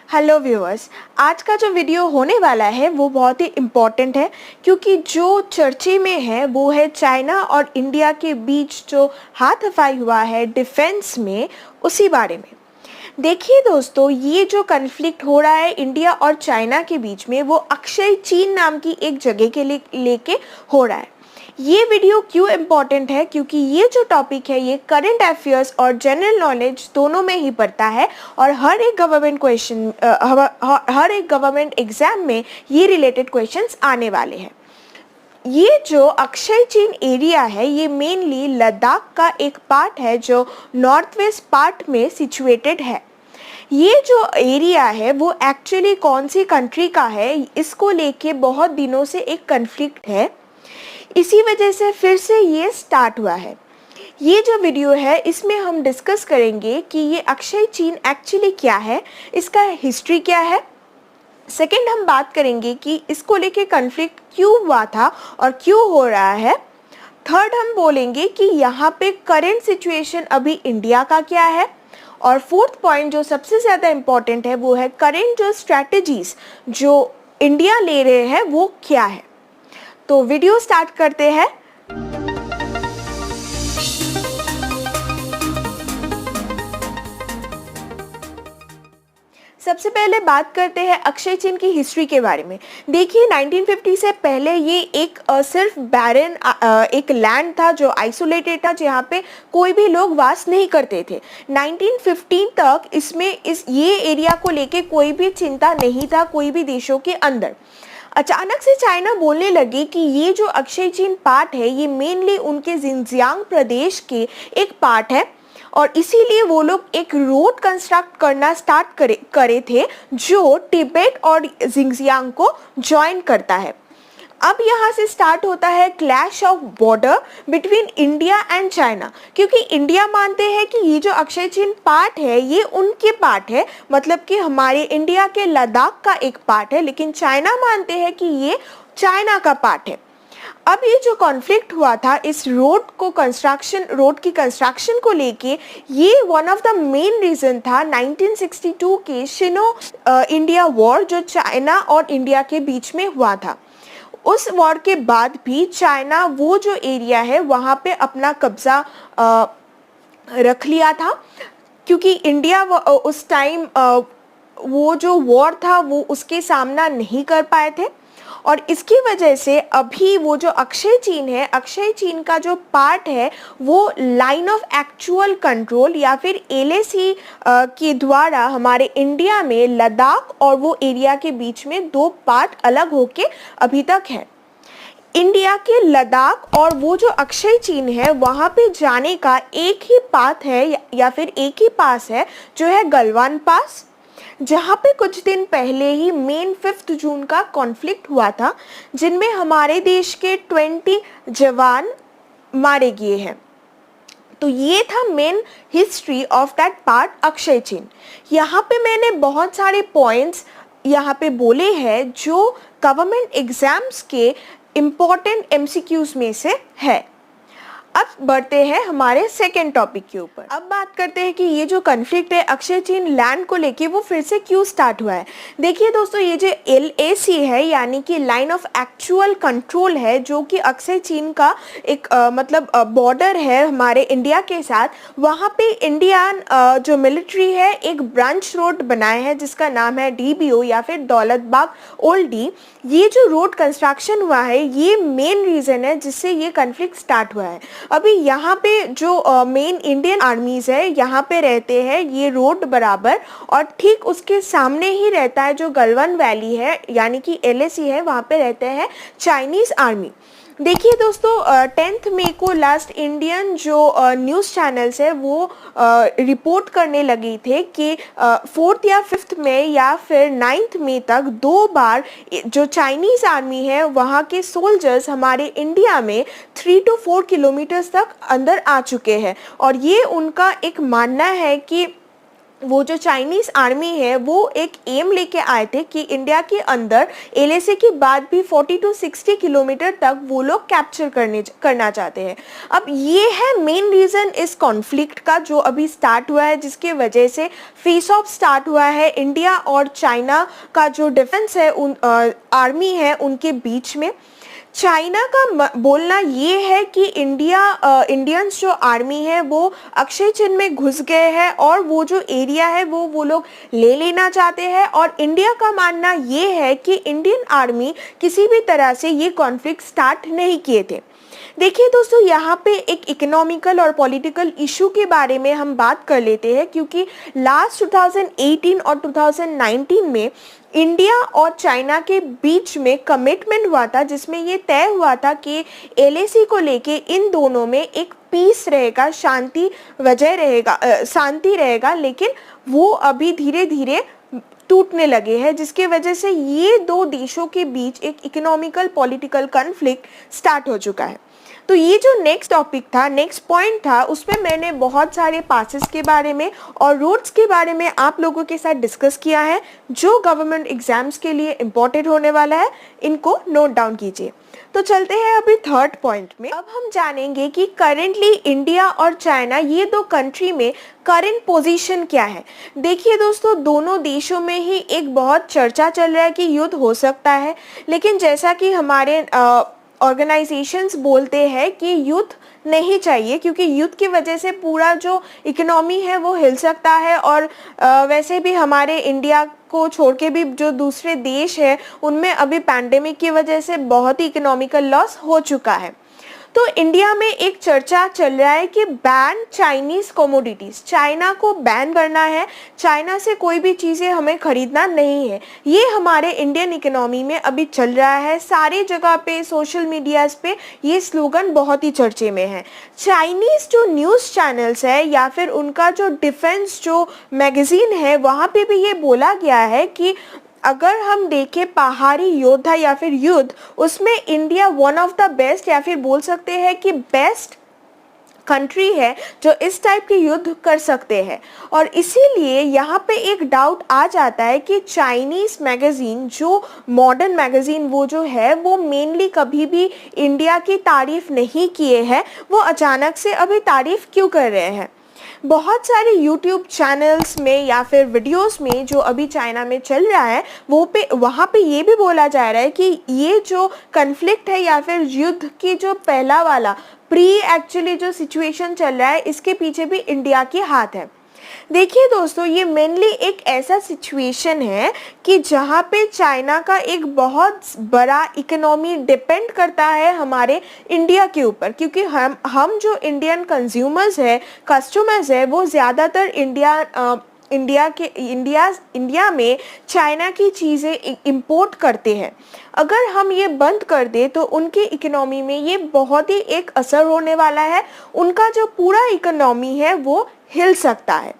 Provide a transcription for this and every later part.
Hello viewers, आज का जो वीडियो होने वाला है वो बहुत ही इम्पॉर्टेंट है क्योंकि जो चर्चे में है वो है चाइना और इंडिया के बीच जो हाथापाई हुआ है डिफेंस में, उसी बारे में। देखिए दोस्तों, ये जो कन्फ्लिक्ट हो रहा है इंडिया और चाइना के बीच में वो अक्षय चीन नाम की एक जगह के लेके हो रहा है। ये वीडियो क्यों इम्पॉर्टेंट है? क्योंकि ये जो टॉपिक है ये करंट अफेयर्स और जनरल नॉलेज दोनों में ही पड़ता है और हर एक गवर्नमेंट एग्जाम में ये रिलेटेड क्वेश्चंस आने वाले हैं। ये जो अक्षय चीन एरिया है ये मेनली लद्दाख का एक पार्ट है जो नॉर्थ वेस्ट पार्ट में सिचुएटेड है। ये जो एरिया है वो एक्चुअली कौन सी कंट्री का है, इसको लेके बहुत दिनों से एक कन्फ्लिक्ट है। इसी वजह से फिर से ये स्टार्ट हुआ है। ये जो वीडियो है इसमें हम डिस्कस करेंगे कि ये अक्षय चीन एक्चुअली क्या है, इसका हिस्ट्री क्या है। सेकंड, हम बात करेंगे कि इसको लेके कन्फ्लिक्ट क्यों हुआ था और क्यों हो रहा है। थर्ड, हम बोलेंगे कि यहाँ पे करेंट सिचुएशन अभी इंडिया का क्या है। और फोर्थ पॉइंट जो सबसे ज़्यादा इम्पॉर्टेंट है वो है करेंट जो स्ट्रैटेजीज जो इंडिया ले रहे हैं वो क्या है। तो वीडियो स्टार्ट करते हैं। सबसे पहले बात करते हैं अक्षय चीन की हिस्ट्री के बारे में। देखिए 1950 से पहले ये एक सिर्फ बैरन एक लैंड था जो आइसोलेटेड था, जहाँ पे कोई भी लोग वास नहीं करते थे। 1915 तक ये एरिया को लेके कोई भी चिंता नहीं था कोई भी देशों के अंदर। अचानक से चाइना बोलने लगी कि ये जो अक्षय चीन पार्ट है ये मेनली उनके जिनजियांग प्रदेश के एक पार्ट है और इसीलिए वो लोग एक रोड कंस्ट्रक्ट करना स्टार्ट करे थे जो तिब्बत और जिनजियांग को ज्वाइन करता है। अब यहाँ से स्टार्ट होता है clash of border between India and China, क्योंकि इंडिया मानते हैं कि ये जो अक्षय चीन पार्ट है ये उनके पार्ट है, मतलब कि हमारे इंडिया के लद्दाख का एक पार्ट है, लेकिन चाइना मानते हैं कि ये चाइना का पार्ट है। अब ये जो कॉन्फ्लिक्ट हुआ था इस रोड की कंस्ट्रक्शन को लेके, ये one of the main reason था 1962 के सिनो इंडिया वॉर जो चाइना और इंडिया के बीच में हुआ था। उस वॉर के बाद भी चाइना वो जो एरिया है वहाँ पे अपना कब्जा रख लिया था, क्योंकि इंडिया उस टाइम वो जो वॉर था वो उसके सामना नहीं कर पाए थे। और इसकी वजह से अभी वो जो अक्षय चीन है, अक्षय चीन का जो पार्ट है वो लाइन ऑफ एक्चुअल कंट्रोल या फिर LAC के द्वारा हमारे इंडिया में लद्दाख और वो एरिया के बीच में दो पार्ट अलग होके अभी तक है। इंडिया के लद्दाख और वो जो अक्षय चीन है वहाँ पे जाने का एक ही पाथ है या फिर एक ही पास है जो है गलवान पास, जहाँ पे कुछ दिन पहले ही मेन 5 जून का कॉन्फ्लिक्ट हुआ था जिनमें हमारे देश के 20 जवान मारे गए हैं। तो ये था main history of that part Akshay चीन। यहाँ पे मैंने बहुत सारे पॉइंट्स यहाँ पे बोले हैं जो गवर्नमेंट एग्जाम्स के इम्पोर्टेंट MCQs में से है। अब बढ़ते हैं हमारे सेकेंड टॉपिक के ऊपर। अब बात करते हैं कि ये जो कन्फ्लिक्ट है अक्षय चीन लैंड को लेके वो फिर से क्यों स्टार्ट हुआ है। देखिए दोस्तों, ये जो LAC है यानी कि लाइन ऑफ एक्चुअल कंट्रोल है जो कि अक्षय चीन का एक मतलब बॉर्डर है हमारे इंडिया के साथ। वहाँ पे इंडियन जो मिलिट्री है एक ब्रांच रोड बनाए है जिसका नाम है DBO या फिर दौलत बाग ओल्ड डी। ये जो रोड कंस्ट्रक्शन हुआ है ये मेन रीज़न है जिससे ये कन्फ्लिक्ट स्टार्ट हुआ है। अभी यहाँ पे जो मेन इंडियन आर्मीज है यहाँ पे रहते हैं ये रोड बराबर, और ठीक उसके सामने ही रहता है जो गलवान वैली है यानी कि LAC है, वहाँ पे रहते हैं चाइनीज़ आर्मी। देखिए दोस्तों, 10 मई को लास्ट इंडियन जो न्यूज़ चैनल्स है वो रिपोर्ट करने लगे थे कि 4 या 5 मई या फिर 9 मई तक 2 बार जो चाइनीज़ आर्मी है वहाँ के सोल्जर्स हमारे इंडिया में 3 to 4 किलोमीटर्स तक अंदर आ चुके हैं। और ये उनका एक मानना है कि वो जो चाइनीज आर्मी है वो एक एम लेके आए थे कि इंडिया के अंदर एलएसी के बाद भी 40 टू 60 किलोमीटर तक वो लोग कैप्चर करना चाहते हैं। अब ये है मेन रीज़न इस कॉन्फ्लिक्ट का जो अभी स्टार्ट हुआ है, जिसके वजह से फेस ऑफ स्टार्ट हुआ है इंडिया और चाइना का जो डिफेंस है आर्मी है उनके बीच में। चाइना का बोलना ये है कि इंडियंस जो आर्मी है वो अक्षय चिन्ह में घुस गए हैं और वो जो एरिया है वो लोग ले लेना चाहते हैं, और इंडिया का मानना ये है कि इंडियन आर्मी किसी भी तरह से ये कॉन्फ्लिक्ट स्टार्ट नहीं किए थे। देखिए दोस्तों, यहाँ पे एक इकोनॉमिकल और पॉलिटिकल इशू के बारे में हम बात कर लेते हैं, क्योंकि लास्ट 2018 और 2019 में इंडिया और चाइना के बीच में कमिटमेंट हुआ था, जिसमें ये तय हुआ था कि एलएसी को लेके इन दोनों में एक पीस रहेगा, शांति रहेगा, लेकिन वो अभी धीरे धीरे टूटने लगे हैं, जिसके वजह से ये दो देशों के बीच एक इकोनॉमिकल पॉलिटिकल कॉन्फ्लिक्ट स्टार्ट हो चुका है। तो ये जो नेक्स्ट टॉपिक था, नेक्स्ट पॉइंट था, उसमें मैंने बहुत सारे पासेस के बारे में और रूट्स के बारे में आप लोगों के साथ डिस्कस किया है, जो गवर्नमेंट एग्जाम्स के लिए इम्पोर्टेंट होने वाला है। इनको नोट डाउन कीजिए। तो चलते हैं अभी थर्ड पॉइंट में। अब हम जानेंगे कि करेंटली इंडिया और चाइना, ये दो कंट्री में करंट पोजीशन क्या है। देखिए दोस्तों, दोनों देशों में ही एक बहुत चर्चा चल रहा है कि युद्ध हो सकता है, लेकिन जैसा कि हमारे ऑर्गेनाइजेशंस बोलते हैं कि युद्ध नहीं चाहिए, क्योंकि युद्ध की वजह से पूरा जो इकोनॉमी है वो हिल सकता है, और वैसे भी हमारे इंडिया को छोड़ के भी जो दूसरे देश है उनमें अभी पैंडेमिक की वजह से बहुत ही इकोनॉमिकल लॉस हो चुका है। तो इंडिया में एक चर्चा चल रहा है कि बैन चाइनीज कमोडिटीज, चाइना को बैन करना है, चाइना से कोई भी चीज़ें हमें खरीदना नहीं है। ये हमारे इंडियन इकोनॉमी में अभी चल रहा है, सारी जगह पे सोशल मीडियाज पे ये स्लोगन बहुत ही चर्चे में है। चाइनीज जो न्यूज़ चैनल्स है या फिर उनका जो डिफेंस जो मैगजीन है, वहाँ पे भी ये बोला गया है कि अगर हम देखें पहाड़ी योद्धा या फिर युद्ध, उसमें India one of the best या फिर बोल सकते हैं कि बेस्ट कंट्री है जो इस टाइप के युद्ध कर सकते हैं। और इसीलिए यहाँ पे एक डाउट आ जाता है कि चाइनीज़ मैगज़ीन, जो मॉडर्न मैगज़ीन वो जो है, वो मेनली कभी भी इंडिया की तारीफ़ नहीं किए हैं, वो अचानक से अभी तारीफ़ क्यों कर रहे हैं। बहुत सारे यूट्यूब चैनल्स में या फिर वीडियोस में जो अभी चाइना में चल रहा है, वहाँ पे ये भी बोला जा रहा है कि ये जो कन्फ्लिक्ट है या फिर युद्ध की जो पहला वाला एक्चुअली जो सिचुएशन चल रहा है, इसके पीछे भी इंडिया के हाथ है। देखिए दोस्तों, ये मेनली एक ऐसा सिचुएशन है कि जहाँ पे चाइना का एक बहुत बड़ा इकोनॉमी डिपेंड करता है हमारे इंडिया के ऊपर, क्योंकि हम जो इंडियन कंज्यूमर्स है, कस्टमर्स है, वो ज़्यादातर इंडिया में चाइना की चीज़ें इंपोर्ट करते हैं। अगर हम ये बंद कर दें तो उनकी इकोनॉमी में ये बहुत ही एक असर होने वाला है, उनका जो पूरा इकोनॉमी है वो हिल सकता है।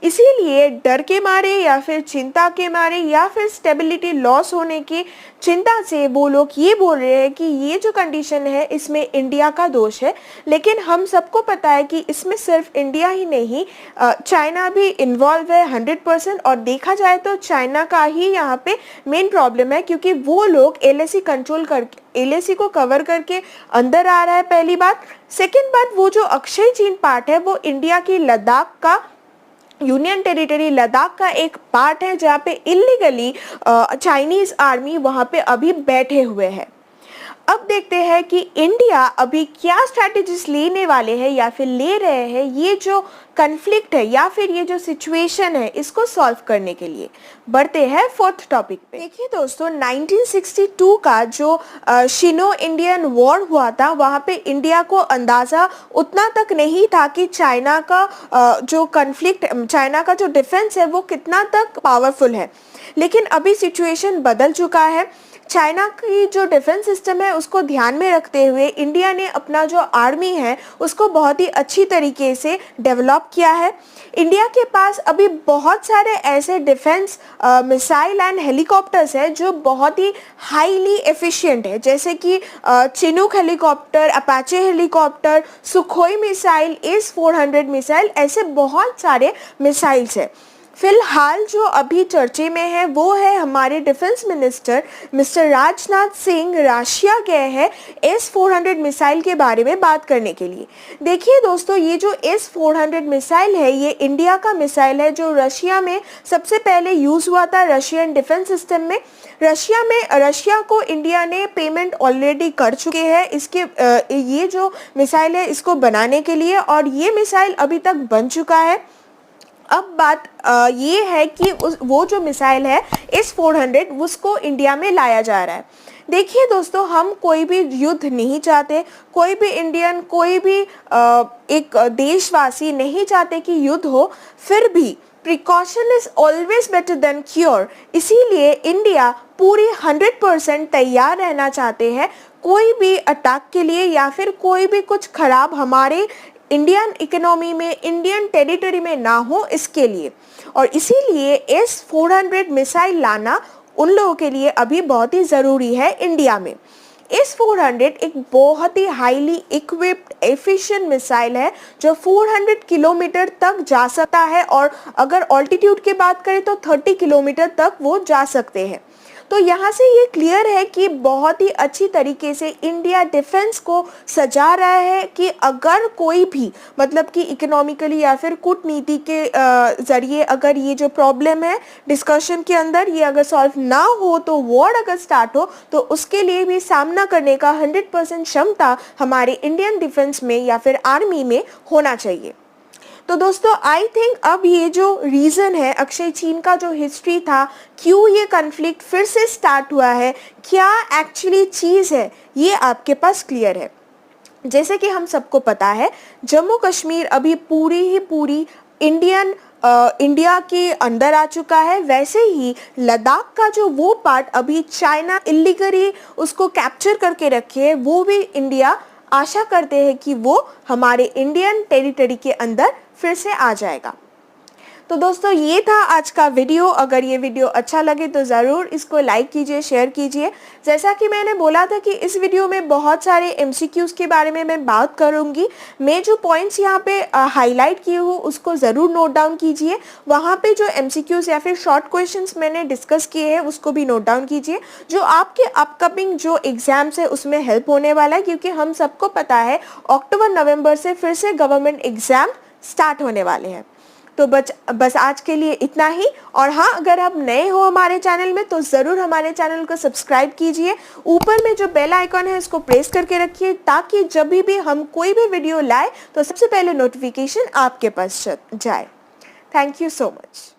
इसीलिए डर के मारे या फिर चिंता के मारे या फिर स्टेबिलिटी लॉस होने की चिंता से वो लोग ये बोल रहे हैं कि ये जो कंडीशन है इसमें इंडिया का दोष है। लेकिन हम सबको पता है कि इसमें सिर्फ इंडिया ही नहीं, चाइना भी इन्वॉल्व है 100%। और देखा जाए तो चाइना का ही यहाँ पे मेन प्रॉब्लम है, क्योंकि वो लोग एलएसी को कवर करके अंदर आ रहा है, पहली बात। सेकेंड बात, वो जो अक्षय चिन्ह पार्ट है वो इंडिया की लद्दाख का यूनियन टेरिटरी लद्दाख का एक पार्ट है, जहाँ पे इलीगली चाइनीज आर्मी वहाँ पे अभी बैठे हुए हैं। अब देखते हैं कि इंडिया अभी क्या स्ट्रैटेजीज लेने वाले हैं या फिर ले रहे हैं ये जो कन्फ्लिक्ट है या फिर ये जो सिचुएशन है इसको सॉल्व करने के लिए। बढ़ते हैं फोर्थ टॉपिक पे। देखिए दोस्तों, 1962 का जो शिनो इंडियन वॉर हुआ था, वहाँ पे इंडिया को अंदाज़ा उतना तक नहीं था कि चाइना का जो कन्फ्लिक्ट, चाइना का जो डिफेंस है वो कितना तक पावरफुल है। लेकिन अभी सिचुएशन बदल चुका है। चाइना की जो डिफेंस सिस्टम है उसको ध्यान में रखते हुए इंडिया ने अपना जो आर्मी है उसको बहुत ही अच्छी तरीके से डेवलप किया है। इंडिया के पास अभी बहुत सारे ऐसे डिफेंस मिसाइल एंड हेलीकॉप्टर्स हैं जो बहुत ही हाईली एफिशिएंट है, जैसे कि Chinook helicopter, Apache helicopter, Sukhoi missile, S-400 missile, ऐसे बहुत सारे मिसाइल्स है। फिलहाल जो अभी चर्चे में है वो है हमारे defence minister mister Rajnath Singh Russia गए हैं S-400 मिसाइल के बारे में बात करने के लिए। देखिए दोस्तों, ये जो S-400 मिसाइल है ये इंडिया का मिसाइल है जो रशिया में सबसे पहले यूज़ हुआ था रशियन डिफेंस सिस्टम में। रशिया को इंडिया ने पेमेंट ऑलरेडी कर चुके हैं इसके ये जो मिसाइल है इसको बनाने के लिए, और ये मिसाइल अभी तक बन चुका है। अब बात ये है कि वो जो मिसाइल है S-400 उसको इंडिया में लाया जा रहा है। देखिए दोस्तों, हम कोई भी युद्ध नहीं चाहते, कोई भी इंडियन, कोई भी एक देशवासी नहीं चाहते कि युद्ध हो, फिर भी precaution is always better than cure. इसीलिए इंडिया पूरी 100% तैयार रहना चाहते हैं कोई भी अटैक के लिए या फिर कोई भी कुछ खराब हमारे इंडियन इकोनॉमी में, इंडियन टेरिटरी में ना हो, इसके लिए। और इसीलिए S-400 मिसाइल लाना उन लोगों के लिए अभी बहुत ही ज़रूरी है इंडिया में। S-400 एक बहुत ही हाईली इक्विप्ड एफिशिएंट मिसाइल है जो 400 किलोमीटर तक जा सकता है, और अगर ऑल्टीट्यूड की बात करें तो 30 किलोमीटर तक वो जा सकते हैं। तो यहाँ से ये क्लियर है कि बहुत ही अच्छी तरीके से इंडिया डिफेंस को सजा रहा है कि अगर कोई भी मतलब कि इकोनॉमिकली या फिर कूटनीति के ज़रिए अगर ये जो प्रॉब्लम है डिस्कशन के अंदर ये अगर सॉल्व ना हो, तो वॉर अगर स्टार्ट हो, तो उसके लिए भी सामना करने का 100% क्षमता हमारे इंडियन डिफेंस में या फिर आर्मी में होना चाहिए। तो दोस्तों, आई थिंक अब ये जो रीज़न है अक्षय चीन का जो हिस्ट्री था, क्यों ये कन्फ्लिक्ट फिर से स्टार्ट हुआ है, क्या एक्चुअली चीज़ है, ये आपके पास क्लियर है। जैसे कि हम सबको पता है जम्मू कश्मीर अभी पूरी इंडिया के अंदर आ चुका है, वैसे ही लद्दाख का जो वो पार्ट अभी चाइना इल्लीगली उसको कैप्चर करके रखे है, वो भी इंडिया आशा करते हैं कि वो हमारे इंडियन टेरिटरी के अंदर फिर से आ जाएगा। तो दोस्तों, ये था आज का वीडियो। अगर ये वीडियो अच्छा लगे तो ज़रूर इसको लाइक कीजिए, शेयर कीजिए। जैसा कि मैंने बोला था कि इस वीडियो में बहुत सारे MCQs के बारे में मैं बात करूंगी। मैं जो पॉइंट्स यहाँ पे हाईलाइट किए हूँ उसको ज़रूर नोट डाउन कीजिए। वहाँ पे जो MCQs या फिर शॉर्ट क्वेश्चंस मैंने डिस्कस किए हैं उसको भी नोट डाउन कीजिए, जो आपके अपकमिंग जो एग्ज़ाम्स है उसमें हेल्प होने वाला है, क्योंकि हम सबको पता है अक्टूबर-नवंबर से फिर से गवर्नमेंट एग्ज़ाम स्टार्ट होने वाले हैं। तो बस आज के लिए इतना ही। और हाँ, अगर आप नए हो हमारे चैनल में तो ज़रूर हमारे चैनल को सब्सक्राइब कीजिए। ऊपर में जो बेल आइकॉन है उसको प्रेस करके रखिए, ताकि जब भी हम कोई भी वीडियो लाए तो सबसे पहले नोटिफिकेशन आपके पास जाए। Thank you so much.